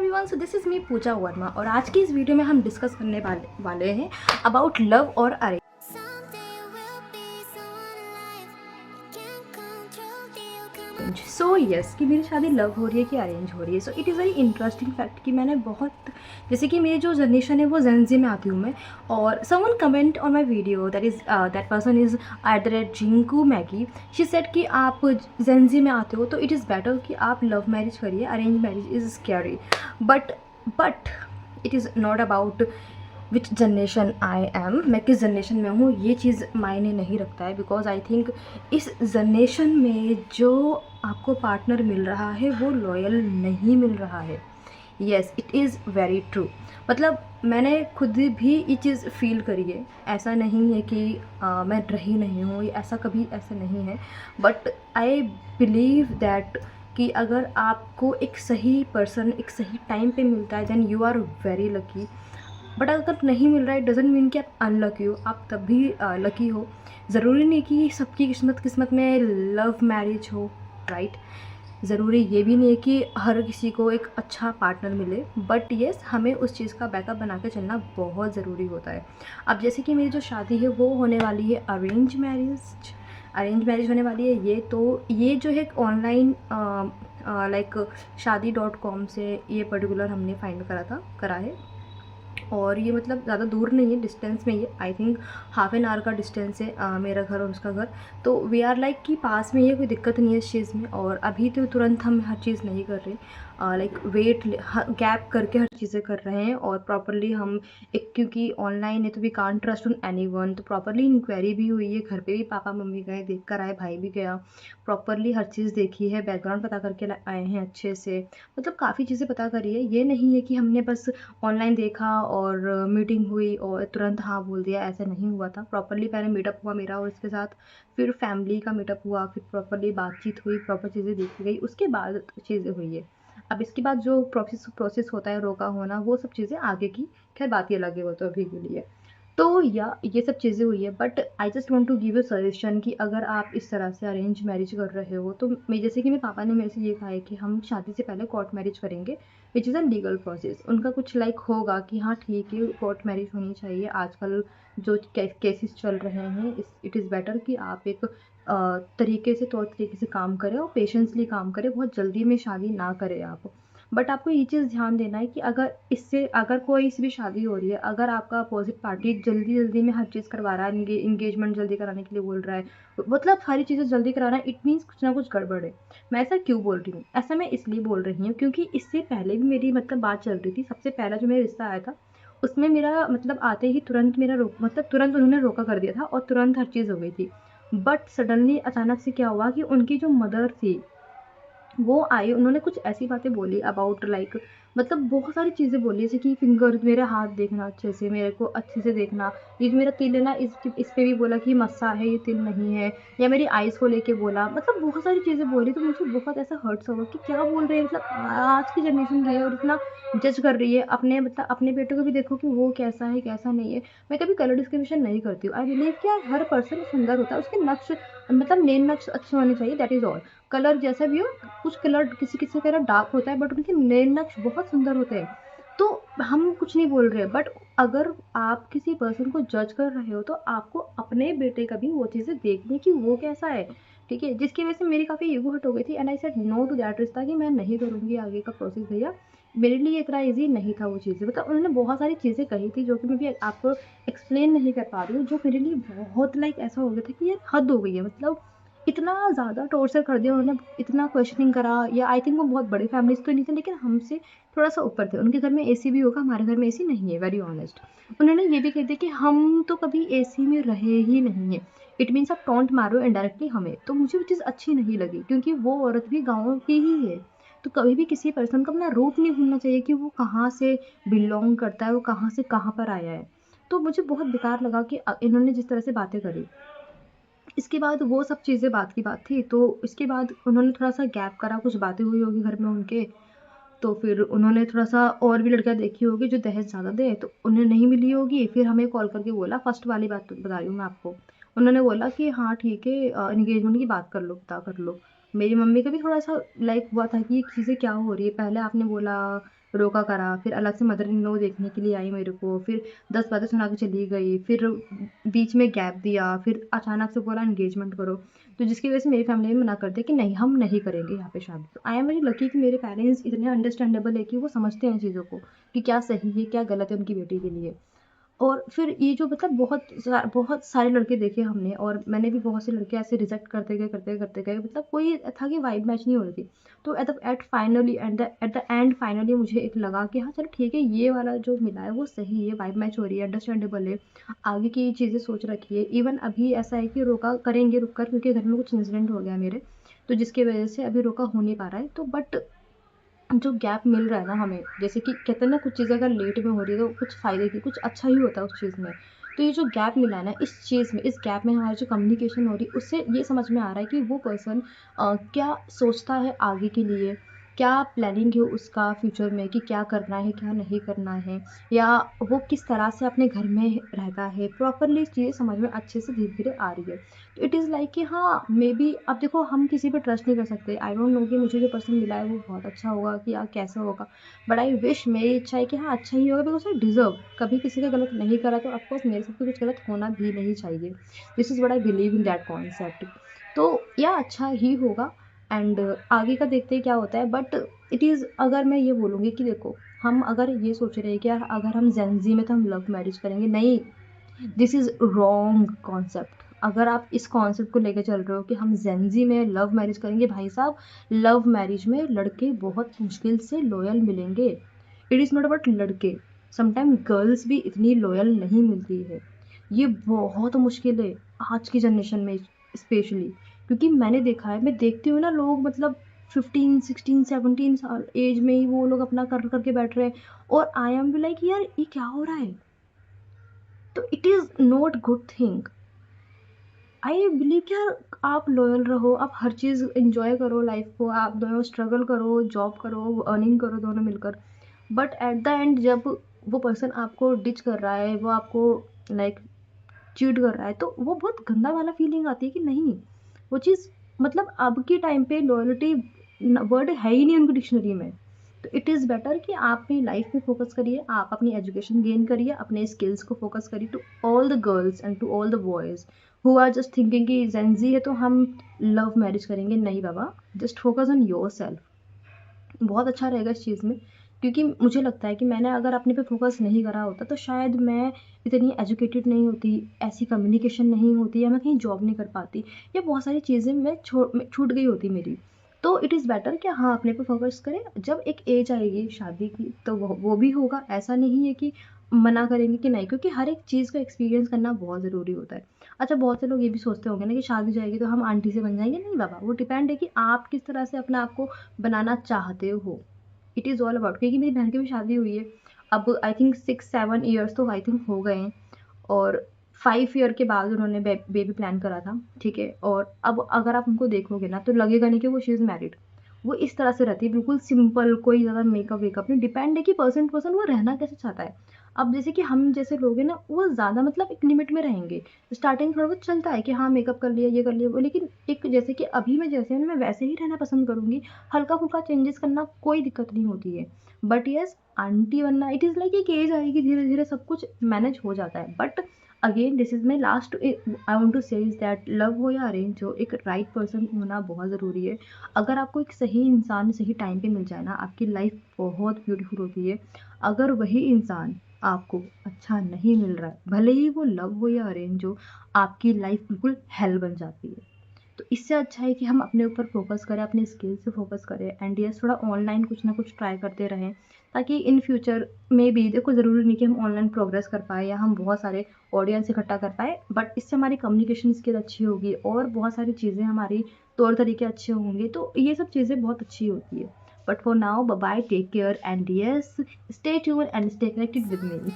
Everyone, so this is me Pooja Verma और आज की इस वीडियो में हम डिस्कस करने वाले हैं अबाउट लव और अरेंज। सो यस कि मेरी शादी लव हो रही है कि अरेंज हो रही है। So it is very interesting fact कि मैंने बहुत, जैसे कि मेरी जो जनरेशन है वो जेनजी में आती हूँ मैं, और someone comment on my video that person is @जिंकू मैगी। शी सेड कि आप जेनजी में आते हो तो इट इज़ बेटर कि आप लव मैरिज करिए, arrange marriage is scary. But it is not about which generation I am, मैं किस जनरेशन में हूँ ये चीज़ मायने नहीं रखता है। बिकॉज आई थिंक इस जनरेशन में जो आपको पार्टनर मिल रहा है वो लॉयल नहीं मिल रहा है। Yes, it is very true. मतलब मैंने खुद भी ये चीज़ फील करी है। ऐसा नहीं है कि मैं रही नहीं हूँ, ऐसा कभी ऐसा नहीं है। बट आई बिलीव दैट कि अगर आपको एक सही पर्सन एक सही टाइम पे मिलता है then you are very lucky. But अगर नहीं मिल रहा है डजेंट मीन कि आप अनलकी हो, आप तब भी लकी हो। ज़रूरी नहीं कि सबकी किस्मत में लव मैरिज हो, राइट। ज़रूरी ये भी नहीं है कि हर किसी को एक अच्छा पार्टनर मिले। बट येस, हमें उस चीज़ का बैकअप बना के चलना बहुत ज़रूरी होता है। अब जैसे कि मेरी जो शादी है वो होने वाली है अरेंज मैरिज होने वाली है। ये जो है ऑनलाइन लाइक शादी.com से ये पर्टिकुलर हमने फाइंड करा है। और ये मतलब ज़्यादा दूर नहीं है, डिस्टेंस में ही है। I think half an hour का डिस्टेंस है मेरा घर और उसका घर। तो वी आर लाइक कि पास में ही है, कोई दिक्कत नहीं है इस चीज़ में। और अभी तो तुरंत हम हर चीज़ नहीं कर रहे, लाइक गैप करके हर चीज़ें कर रहे हैं। और प्रॉपरली हम एक, क्योंकि ऑनलाइन है तो we can't trust on anyone, तो प्रॉपरली इंक्वायरी भी हुई है, घर पे भी पापा मम्मी गए, देख कर आए, भाई भी गया, प्रॉपरली हर चीज़ देखी है, बैकग्राउंड पता करके आए हैं अच्छे से। मतलब काफ़ी चीज़ें पता करी है। ये नहीं है कि हमने बस ऑनलाइन देखा और मीटिंग हुई और तुरंत हाँ बोल दिया, ऐसा नहीं हुआ था। प्रॉपरली पहले मीटअप हुआ मेरा और इसके साथ, फिर फैमिली का मीटअप हुआ, फिर प्रॉपरली बातचीत हुई, प्रॉपर चीज़ें देखी गई, उसके बाद चीज़ें हुई है। अब इसके बाद जो प्रोसेस होता है, रोका होना, वो सब चीज़ें आगे की, खैर बात ये लगे, वो तो अभी के लिए। तो या ये सब चीज़ें हुई है। But I just want to give you suggestion कि अगर आप इस तरह से अरेंज मैरिज कर रहे हो तो मैं, जैसे कि मेरे पापा ने मेरे से ये कहा है कि हम शादी से पहले कोर्ट मैरिज करेंगे, which is a legal process. उनका कुछ लाइक होगा कि हाँ ठीक है, कोर्ट मैरिज होनी चाहिए। आजकल जो केसेस चल रहे हैं, इट इज़ बेटर कि आप एक तौर तरीके से काम करें और पेशेंसली काम करें, बहुत जल्दी में शादी ना करें आप। बट आपको ये चीज़ ध्यान देना है कि अगर कोई से भी शादी हो रही है, अगर आपका अपोजिट पार्टी जल्दी में हर चीज़ करवा रहा है, इंगेजमेंट जल्दी कराने के लिए बोल रहा है, मतलब सारी चीज़ें जल्दी कराना, इट मीन्स कुछ ना कुछ गड़बड़ है। मैं ऐसा क्यों बोल रही हूँ? ऐसा मैं इसलिए बोल रही हूँ क्योंकि इससे पहले भी मेरी मतलब बात चल रही थी। सबसे पहला जो मेरा रिश्ता आया था उसमें मेरा मतलब आते ही तुरंत तुरंत उन्होंने रोका कर दिया था और तुरंत हर चीज़ हो गई थी। बट सडनली अचानक से क्या हुआ कि उनकी जो मदर थी वो आई, उन्होंने कुछ ऐसी बातें बोली अबाउट लाइक, मतलब बहुत सारी चीज़ें बोली, जैसे कि फिंगर, मेरे हाथ देखना अच्छे से, मेरे को अच्छे से देखना, ये जो मेरा तिल है ना, इस पे भी बोला कि मस्सा है, ये तिल नहीं है। या मेरी आइज़ को लेके बोला, मतलब बहुत सारी चीज़ें बोली। तो मुझे बहुत ऐसा हर्ट्स हुआ कि क्या बोल रहे हैं, मतलब आज की जनरेशन की है और इतना जज कर रही है अपने, मतलब अपने बेटे को भी देखो कि वो कैसा है कैसा नहीं है। मैं कभी कलर डिस्क्रिमिनेशन नहीं करती हूँ। आई बिलीव कि यार हर पर्सन सुंदर होता है, उसके नक्श, मतलब मेन नक्श अच्छे होने चाहिए, दैट इज़ ऑल। कलर जैसा भी हो, कुछ कलर किसी का डार्क होता है बट उनके नैन नक्श बहुत सुंदर होते हैं। तो हम कुछ नहीं बोल रहे, बट अगर आप किसी पर्सन को जज कर रहे हो तो आपको अपने बेटे का भी वो चीज़ें देखनी कि वो कैसा है, ठीक है। जिसकी वजह से मेरी काफ़ी ईगो हर्ट हो गई थी and I said no to that रिश्ता, कि मैं नहीं करूँगी आगे का प्रोसेस भैया। मेरे लिए इतना ईजी नहीं था वो चीज़ें, मतलब उन्होंने बहुत सारी चीज़ें कही थी जो कि मैं भी आपको एक्सप्लेन नहीं कर पा रही हूँ, जो मेरे लिए बहुत लाइक ऐसा हो गया था कि यार हद हो गई है। मतलब इतना ज़्यादा टॉर्चर कर दिया उन्होंने, इतना क्वेश्चनिंग करा। या आई थिंक वो बहुत बड़ी फैमिली से तो नहीं थे, लेकिन हमसे थोड़ा सा ऊपर थे। उनके घर में एसी भी होगा, हमारे घर में एसी नहीं है, वेरी ऑनेस्ट। उन्होंने ये भी कह दिया कि हम तो कभी एसी में रहे ही नहीं है, इट मीन्स आप टॉन्ट मारो इनडायरेक्टली हमें। तो मुझे वो चीज़ अच्छी नहीं लगी क्योंकि वो औरत भी गाँव की ही है। तो कभी भी किसी पर्सन को अपना रूट नहीं भूलना चाहिए कि वो कहाँ से बिलोंग करता है, वो कहाँ से कहाँ पर आया है। तो मुझे बहुत बेकार लगा कि इन्होंने जिस तरह से बातें करी। इसके बाद वो सब चीज़ें बात की बात थी। तो इसके बाद उन्होंने थोड़ा-सा गैप करा, कुछ बातें हुई होगी घर में उनके। तो फिर उन्होंने थोड़ा-सा और भी लड़कियाँ देखी होगी जो दहेज ज़्यादा दें, तो उन्हें नहीं मिली होगी। फिर हमें कॉल करके बोला, फर्स्ट वाली बात तो बता रही हूँ मैं आपको। उन्होंने बोला कि हाँ ठीक है, एंगेजमेंट की बात कर लो, पता कर लो। मेरी मम्मी का भी थोड़ा-सा लाइक हुआ था कि ये चीज़ें क्या हो रही है? पहले आपने बोला रोका करा, फिर अलग से मदर इन लॉ देखने के लिए आई मेरे को, फिर 10 बातें सुना के चली गई, फिर बीच में गैप दिया, फिर अचानक से बोला एंगेजमेंट करो। तो जिसकी वजह से मेरी फैमिली ने मना कर दिया कि नहीं, हम नहीं करेंगे यहाँ पे शादी। तो आई एम वेरी लकी कि मेरे पेरेंट्स इतने अंडरस्टैंडेबल है कि वो समझते हैं चीज़ों को कि क्या सही है, क्या गलत है उनकी बेटी के लिए। और फिर ये जो मतलब बहुत सारे लड़के देखे हमने, और मैंने भी बहुत से लड़के ऐसे रिजेक्ट करते गए, मतलब कोई था कि वाइब मैच नहीं हो रही थी। तो एट द एंड फाइनली मुझे एक लगा कि हाँ चलो ठीक है, ये वाला जो मिला है वो सही है, वाइब मैच हो रही है, अंडरस्टैंडेबल है, आगे की चीज़ें सोच रखी है। इवन अभी ऐसा है कि रोका करेंगे रुक कर, क्योंकि घर में कुछ इंसिडेंट हो गया मेरे, तो जिसकी वजह से अभी रोका हो नहीं पा रहा है। तो बट जो गैप मिल रहा है ना हमें, जैसे कि कहते हैं ना, कुछ चीज़ें अगर लेट में हो रही है तो कुछ फ़ायदे की, कुछ अच्छा ही होता है उस चीज़ में। तो ये जो गैप मिला है ना इस चीज़ में, इस गैप में हमारी जो कम्युनिकेशन हो रही है, उससे ये समझ में आ रहा है कि वो पर्सन क्या सोचता है आगे के लिए, क्या प्लानिंग है उसका फ्यूचर में, कि क्या करना है क्या नहीं करना है, या वो किस तरह से अपने घर में रहता है। प्रॉपरली चीज़ें समझ में अच्छे से धीरे धीरे आ रही है। तो इट इज़ लाइक कि हाँ मे बी, अब देखो हम किसी पे ट्रस्ट नहीं कर सकते। आई डोंट नो कि मुझे जो पर्सन मिला है वो बहुत अच्छा होगा कि या कैसा होगा, बट आई विश, मेरी इच्छा है कि हाँ अच्छा ही होगा, बिकॉज आई डिजर्व, कभी किसी का गलत नहीं करा तो ऑफकोर्स मेरे साथ भी कुछ गलत होना भी नहीं चाहिए। This is what I believe in that concept. तो या अच्छा ही होगा, एंड आगे का देखते हैं क्या होता है। बट इट इज़, अगर मैं ये बोलूँगी कि देखो, हम अगर ये सोच रहे हैं कि यार अगर हम जेंजी में तो हम लव मैरिज करेंगे, नहीं, दिस इज़ रॉन्ग कॉन्सेप्ट। अगर आप इस कॉन्सेप्ट को लेके चल रहे हो कि हम जेंजी में लव मैरिज करेंगे, भाई साहब, लव मैरिज में लड़के बहुत मुश्किल से लॉयल मिलेंगे। इट इज़ नॉट अबाउट लड़के, समटाइम गर्ल्स भी इतनी लॉयल नहीं मिलती है। ये बहुत मुश्किल है आज की जनरेशन में स्पेशली, क्योंकि मैंने देखा है, मैं देखती हूँ ना, लोग मतलब 15 16 17 एज में ही वो लोग अपना कर करके बैठ रहे हैं, और आई एम भी लाइक यार ये क्या हो रहा है। तो it is not good thing. I believe कि यार आप लॉयल रहो, आप हर चीज़ इंजॉय करो लाइफ को, आप दोनों स्ट्रगल करो, जॉब करो, अर्निंग करो दोनों मिलकर। बट एट द एंड जब वो पर्सन आपको डिच कर रहा है, वो आपको लाइक चीट कर रहा है, तो वो बहुत गंदा वाला फीलिंग आती है कि नहीं, वो चीज़, मतलब अब के टाइम पे लॉयल्टी वर्ड है ही नहीं उनकी डिक्शनरी में। तो इट इज़ बेटर कि आप अपनी लाइफ में फोकस करिए, आप अपनी एजुकेशन गेन करिए, अपने स्किल्स को फोकस करिए। To all the girls and to all the boys who are just thinking कि जेंजी है तो हम लव मैरिज करेंगे, नहीं बाबा, just focus on yourself. बहुत अच्छा रहेगा इस चीज़ में, क्योंकि मुझे लगता है कि मैंने अगर अपने पे फोकस नहीं करा होता तो शायद मैं इतनी एजुकेटेड नहीं होती, ऐसी कम्युनिकेशन नहीं होती, या मैं कहीं जॉब नहीं कर पाती, या बहुत सारी चीज़ें छूट गई होती मेरी। तो इट इज़ बेटर कि हाँ अपने पे फोकस करें। जब एक एज आएगी शादी की तो वो भी होगा, ऐसा नहीं है कि मना करेंगे कि नहीं, क्योंकि हर एक चीज़ को एक्सपीरियंस करना बहुत ज़रूरी होता है। अच्छा, बहुत से लोग ये भी सोचते होंगे ना कि शादी हो जाएगी तो हम आंटी से बन जाएंगे, नहीं बाबा, वो डिपेंड है कि आप किस तरह से अपने आप को बनाना चाहते हो। इट इज़ ऑल अबाउट, क्योंकि मेरी बहन की भी शादी हुई है, अब आई थिंक 6 7 ईयर्स तो आई थिंक हो गए हैं, और 5 ईयर के बाद उन्होंने बेबी प्लान करा था, ठीक है। और अब अगर आप उनको देखोगे ना तो लगेगा नहीं कि वो शी इज़ मैरिड। वो इस तरह से रहती है, बिल्कुल सिंपल, कोई ज़्यादा मेकअप वेकअप नहीं, डिपेंड है कि पर्सन टू पर्सन वो रहना कैसे चाहता है। अब जैसे कि हम जैसे लोग हैं ना, वो ज़्यादा मतलब एक लिमिट में रहेंगे। स्टार्टिंग थोड़ा बहुत चलता है कि हाँ मेकअप कर लिया, ये कर लिया वो, लेकिन एक जैसे कि अभी मैं जैसे हूँ ना, मैं वैसे ही रहना पसंद करूँगी। हल्का फुल्का चेंजेस करना कोई दिक्कत नहीं होती है। बट यस, आंटी बनना, इट इज़ लाइक एक एज आएगी, धीरे धीरे सब कुछ मैनेज हो जाता है। But again this is my last, I want to say is that love हो या अरेंज हो, एक राइट पर्सन होना बहुत ज़रूरी है। अगर आपको एक सही इंसान सही टाइम पे मिल जाए ना, आपकी लाइफ बहुत ब्यूटीफुल होती है। अगर वही इंसान आपको अच्छा नहीं मिल रहा है, भले ही वो लव हो या अरेंज हो, आपकी लाइफ बिल्कुल हेल बन जाती है। तो इससे अच्छा है कि हम अपने ऊपर फोकस करें, अपने स्किल्स पे फोकस करें, एंड यस थोड़ा ऑनलाइन कुछ ना कुछ ट्राई करते रहें, ताकि इन फ्यूचर में भी, देखो ज़रूरी नहीं कि हम ऑनलाइन प्रोग्रेस कर पाए या हम बहुत सारे ऑडियंस इकट्ठा कर पाए, बट इससे हमारी कम्युनिकेशन स्किल अच्छी होगी और बहुत सारी चीज़ें, हमारी तौर तरीके अच्छे होंगे, तो ये सब चीज़ें बहुत अच्छी होती है। But for now, bye bye, take care, and yes, stay tune and stay connected with me.